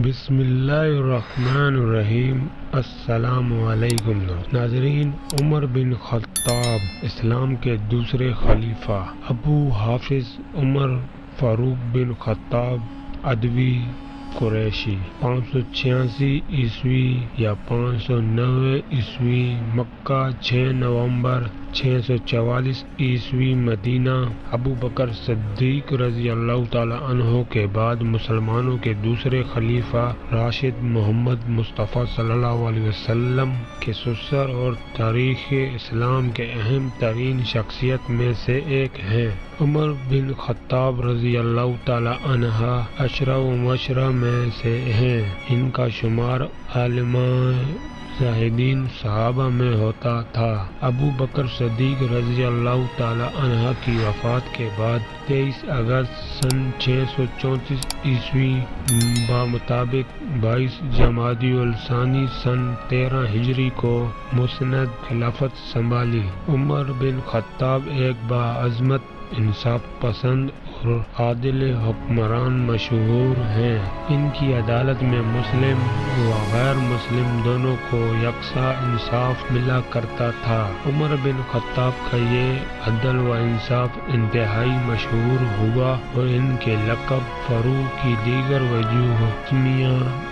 بسم اللہ الرحمن الرحیم۔ السلام علیکم ناظرین، عمر بن خطاب اسلام کے دوسرے خلیفہ ابو حافظ عمر فاروق بن خطاب ادوی قریشی 586 عیسوی یا 590 عیسوی مکہ، 6 نومبر 644 عیسوی مدینہ۔ ابو بکر صدیق رضی اللہ تعالی عنہ کے بعد مسلمانوں کے دوسرے خلیفہ راشد محمد مصطفیٰ صلی اللہ علیہ وسلم کے سسر اور تاریخ اسلام کے اہم ترین شخصیت میں سے ایک ہیں۔ عمر بن خطاب رضی اللہ تعالی عنہ عشرہ مبشرہ میں سے ہیں۔ ان کا شمار عالمان زاہدین صحابہ میں ہوتا تھا۔ ابو بکر صدیق رضی اللہ تعالی عنہ کی وفات کے بعد 23 اگست سن 634 عیسوی بمطابق 22 جمادی الثانی سن 13 ہجری کو مسند خلافت سنبھالی۔ عمر بن خطاب ایک باعظمت، انصاف پسند اور عادل حکمران مشہور ہیں۔ ان کی عدالت میں مسلم و غیر مسلم دونوں کو یکساں انصاف ملا کرتا تھا۔ عمر بن خطاب کا یہ عدل و انصاف انتہائی مشہور ہوا اور ان کے لقب فاروق کی دیگر وجوہ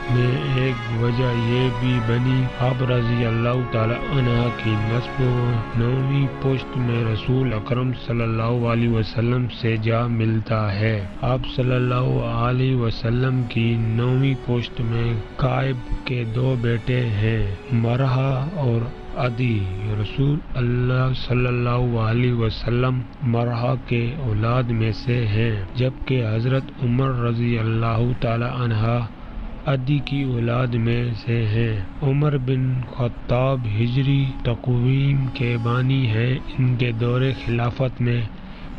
میں ایک وجہ یہ بھی بنی۔ آپ رضی اللہ تعالی عنہ کی نسب و 9ویں پشت میں رسول اکرم صلی اللہ علیہ وسلم سے جا ملتا ہے۔ آپ صلی اللہ علیہ وسلم کی 9ویں پشت میں کعب کے 2 بیٹے ہیں، مرحا اور عدی۔ رسول اللہ صلی اللہ علیہ وسلم مرحا کے اولاد میں سے ہیں، جبکہ حضرت عمر رضی اللہ تعالی عنہ عدی کی اولاد میں سے ہیں۔ عمر بن خطاب ہجری تقویم کے بانی ہیں۔ ان کے دور خلافت میں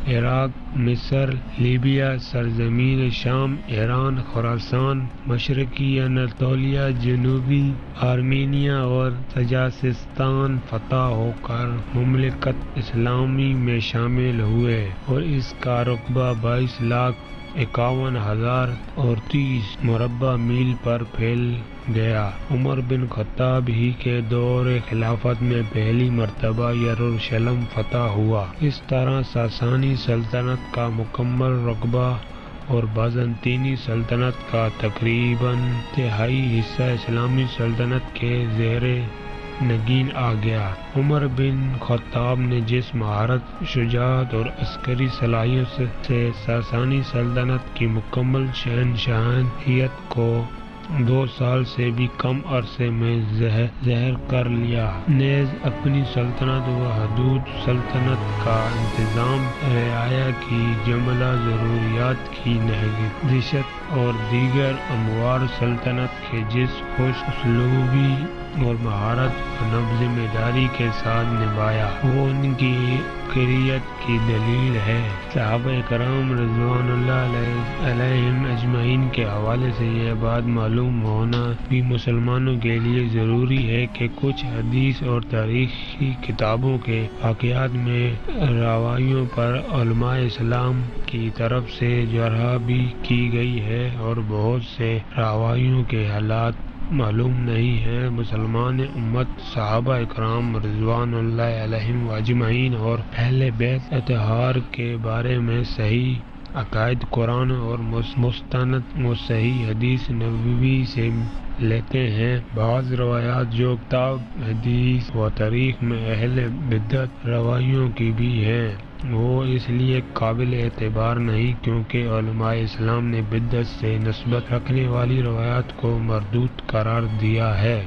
عراق، مصر، لیبیا، سرزمین شام، ایران، خراسان، مشرقی اناطولیہ، جنوبی آرمینیا اور تاجکستان فتح ہو کر مملکت اسلامی میں شامل ہوئے اور اس کا رقبہ 22,51,030 مربع میل پر پھیل گیا۔ عمر بن خطاب ہی کے دور خلافت میں پہلی مرتبہ یروشلم فتح ہوا۔ اس طرح ساسانی سلطنت کا مکمل رقبہ اور بازنطینی سلطنت کا تقریباً تہائی حصہ اسلامی سلطنت کے زیر نگین آ گیا۔ عمر بن خطاب نے جس مہارت، شجاعت اور عسکری صلاحیت سے ساسانی سلطنت کی مکمل شہنشاہیت کو 2 سال سے بھی کم عرصے میں ظاہر کر لیا، نیز اپنی سلطنت و حدود سلطنت کا انتظام، رعایا کی جملہ ضروریات کی نگہداشت اور دیگر امور سلطنت کے جس خوش اسلوبی اور مہارت و ذمہ داری کے ساتھ نبھایا، وہ ان کی عبقریت کی دلیل ہے۔ صحابہ کرام رضوان اللہ علیہم اجمعین کے حوالے سے یہ بات معلوم ہونا بھی مسلمانوں کے لیے ضروری ہے کہ کچھ حدیث اور تاریخی کتابوں کے واقعات میں راویوں پر علماء اسلام کی طرف سے جرح بھی کی گئی ہے اور بہت سے راویوں کے حالات معلوم نہیں ہے۔ مسلمان امت صحابہ کرام رضوان اللہ علیہم اجمعین اور اہل بیت اطہار کے بارے میں صحیح عقائد قرآن اور مستند و صحیح حدیث نبوی سے لیتے ہیں۔ بعض روایات جو کتاب حدیث و تاریخ میں اہل بدعت راویوں کی بھی ہیں، وہ اس لیے قابل اعتبار نہیں کیونکہ علماء اسلام نے بدعت سے نسبت رکھنے والی روایات کو مردود قرار دیا ہے۔